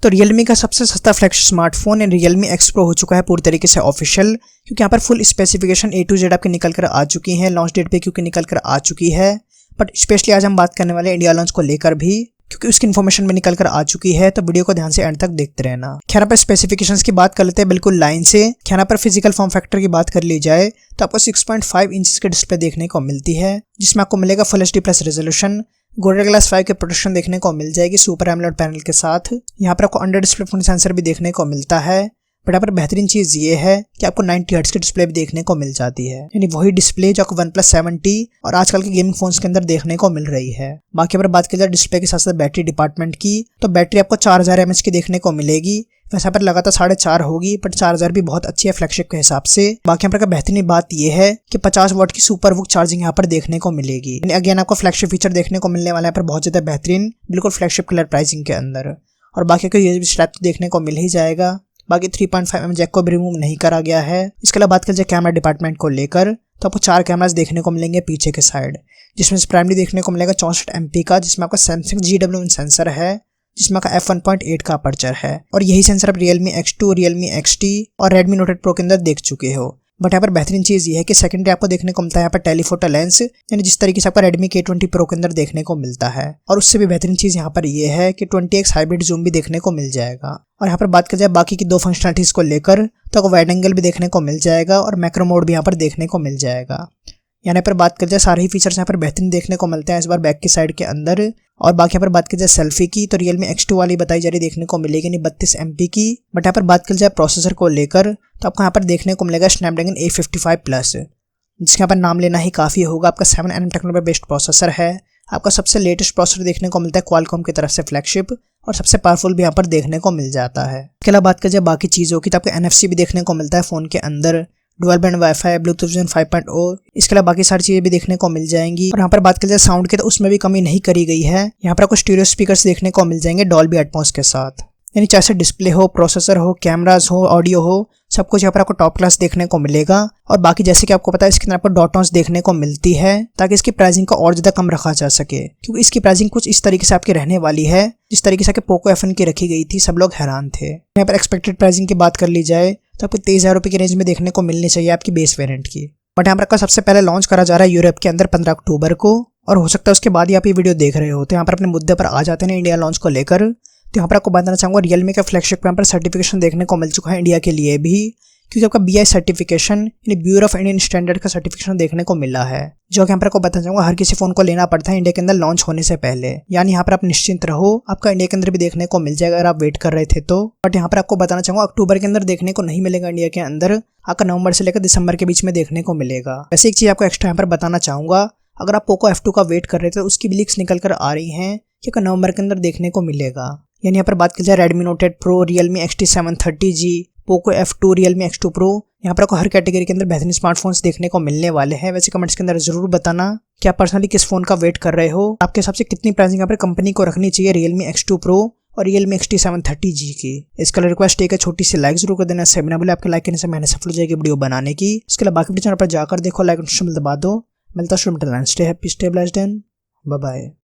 तो Realme का सबसे सस्ता flagship smartphone Realme X Pro हो चुका है पूरी तरीके से ऑफिशियल, क्योंकि यहाँ पर full specification A to Z आपके निकल कर आ चुकी हैं, लॉन्च डेट पे क्योंकि निकल कर आ चुकी है। बट स्पेशली आज हम बात करने वाले इंडिया लॉन्च को लेकर भी, क्योंकि उसकी इन्फॉर्मेशन में निकल कर आ चुकी है, तो वीडियो को ध्यान से एंड तक देखते रहना। यहाँ पर स्पेसिफिकेशंस की बात कर लेते हैं बिल्कुल लाइन से। यहाँ पर फिजिकल फॉर्म फैक्टर की बात कर ली जाए तो आपको 6.5 इंच की डिस्प्ले देखने को मिलती है, जिसमें आपको मिलेगा full HD plus resolution, gorilla glass 5 के प्रोटेक्शन देखने को मिल जाएगी सुपर AMOLED पैनल के साथ। यहाँ पर आपको अंडर डिस्प्ले फिंगर सेंसर भी देखने को मिलता है। बट यहाँ पर बेहतरीन चीज ये है कि आपको 90 हर्ट्ज की डिस्प्ले भी देखने को मिल जाती है, यानी वही डिस्प्ले जो आपको OnePlus 7T और आजकल के गेमिंग फोन्स के अंदर देखने को मिल रही है। बाकी अगर बात की जाए डिस्प्ले के साथ साथ बैटरी डिपार्टमेंट की, तो बैटरी आपको 4000 mAh की देखने को मिलेगी। वैसे यहाँ पर लगातार 4.5 होगी, बट 4000 भी बहुत अच्छी है फ्लैगशिप के हिसाब से। बाकी यहाँ पर बेहतरीन बात यह है कि 50 वाट की सुपर वुक चार्जिंग यहाँ पर देखने को मिलेगी। अगेन आपको फ्लैगशिप फीचर देखने को मिलने वाला है यहाँ पर बहुत ज्यादा बेहतरीन, बिल्कुल फ्लैगशिप कलर प्राइसिंग के अंदर। और बाकी को USB स्ट्रैप देखने को मिल ही जाएगा। बाकी 3.5mm जैक को भी रिमूव नहीं करा गया है। इसके अलावा बात कर जाए कैमरा डिपार्टमेंट को लेकर, तो आपको 4 कैमरास देखने को मिलेंगे पीछे के साइड, जिसमें प्राइमरी देखने को मिलेगा 64 MP का, जिसमें आपका सैमसंग GW1 सेंसर है, जिसमें आपका f1.8 का अपर्चर है। और यही सेंसर आप Realme X2, Realme XT और Redmi Note 8 Pro के अंदर देख चुके हो। बट यहाँ पर बेहतरीन चीज ये है कि सेकेंडरी आपको देखने को मिलता है यहाँ पर टेलीफोटो लेंस, यानी जिस तरीके से आपका Redmi K20 Pro के अंदर देखने को मिलता है। और उससे भी बेहतरीन चीज यहाँ पर ये है कि 20x हाइब्रिड जूम भी देखने को मिल जाएगा। और यहाँ पर बात कर जाए बाकी की 2 फंक्शनलिटीज को लेकर, तो आपको वाइड एंगल भी देखने को मिल जाएगा और मैक्रो मोड भी यहाँ पर देखने को मिल जाएगा। यहाँ पर बात कर जाए सारे ही फीचर्स यहाँ पर बेहतरीन देखने को मिलते हैं इस बार बैक की साइड के अंदर। और बाकी यहाँ पर बात की जाए सेल्फी की, तो Realme X2 वाली बताई जा रही देखने को मिलेगी नहीं 32 MP की। बट यहाँ पर बात कर जाए प्रोसेसर को लेकर, तो आपको यहाँ पर देखने को मिलेगा Snapdragon 855+, जिसके यहाँ पर नाम लेना ही काफ़ी होगा। आपका 7nm टेक्नोलॉजी बेस्ड प्रोसेसर है। आपका सबसे लेटेस्ट प्रोसेसर देखने को मिलता है Qualcomm की तरफ से फ्लैगशिप, और सबसे पावरफुल भी यहाँ पर देखने को मिल जाता है। इसके अलावा बात कर जाए बाकी चीज़ों की, तो आपको NFC भी देखने को मिलता है फ़ोन के अंदर, dual band wifi, Bluetooth version 5.0। इसके अलावा बाकी सारी चीजें भी देखने को मिल जाएंगी। और यहाँ पर बात कर जाए साउंड की, तो उसमें भी कमी नहीं करी गई है। यहाँ पर आपको स्टीरियो स्पीकर्स देखने को मिल जाएंगे डॉल्बी एटमॉस के साथ, यानी चाहे से डिस्प्ले हो, प्रोसेसर हो, कैमरास हो, ऑडियो हो, सब कुछ यहाँ पर आपको टॉप क्लास देखने को मिलेगा। और बाकी जैसे कि आपको पता है इसके अंदर आपको डॉट ऑन्स देखने को मिलती है, ताकि इसकी प्राइसिंग को और ज्यादा कम रखा जा सके, क्योंकि इसकी प्राइसिंग कुछ इस तरीके से आपकी रहने वाली है जिस तरीके से आपके पोको F1 की रखी गई थी। सब लोग हैरान थे। यहाँ पर एक्सपेक्टेड प्राइसिंग की बात कर ली जाए तो आपको 23,000 रुपये की रेंज में देखने को मिलनी चाहिए आपकी बेस वेरिएंट की। बट यहाँ पर आपका सबसे पहले लॉन्च करा जा रहा है यूरोप के अंदर 15 अक्टूबर को, और हो सकता है उसके बाद ही आप ये वीडियो देख रहे हो। तो यहाँ पर अपने मुद्दे पर आ जाते हैं इंडिया लॉन्च को लेकर। तो यहाँ पर आपको बताना चाहूँगा Realme का फ्लैगशिप यहाँ पर सर्टिफिकेशन देखने को मिल चुका है इंडिया के लिए भी, क्योंकि आपका BI सर्टिफिकेशन यानी ब्यूरो ऑफ इंडियन स्टैंडर्ड का सर्टिफिकेशन देखने को मिला है, जो कि यहाँ पर आपको बताना चाहूँगा हर किसी फोन को लेना पड़ता है इंडिया के अंदर लॉन्च होने से पहले। यानी यहाँ पर आप निश्चिंत रहो, आपका इंडिया के अंदर भी देखने को मिल जाएगा अगर आप वेट कर रहे थे तो। बट यहाँ पर आपको बताना चाहूँगा अक्टूबर के अंदर देखने को नहीं मिलेगा इंडिया के अंदर, आपका नवंबर से लेकर दिसंबर के बीच में देखने को मिलेगा। वैसे एक चीज आपको एक्स्ट्रा यहाँ पर बताना चाहूँगा, अगर आप पोको F2 का वेट कर रहे थे तो उसकी भी लीक्स निकल कर आ रही हैं कि नवंबर के अंदर देखने को मिलेगा। यानी यहाँ पर बात की जाए Redmi Note 8 Pro, Realme XT 730G, Poco F2, Realme X2 Pro, यहाँ पर आपको हर कैटेगरी के अंदर बेहतरीन स्मार्टफोन्स देखने को मिलने वाले हैं। वैसे कमेंट्स के अंदर जरूर बताना कि आप पर्सनली किस फोन का वेट कर रहे हो, आपके हिसाब से कितनी प्राइसिंग यहाँ पर कंपनी को रखनी चाहिए Realme X2 Pro और Realme XT 730G की। इसका रिक्वेस्ट एक छोटी सी लाइक जरूर कर देना, इससे बिना बोले आपके लाइक करने से मैंने सफल हो जाएगी वीडियो बनाने की। इसके अलावा बाकी चैनल पर जाकर देखो, लाइक दबा दो। मिलता है, stay happy, stay blessed and bye bye.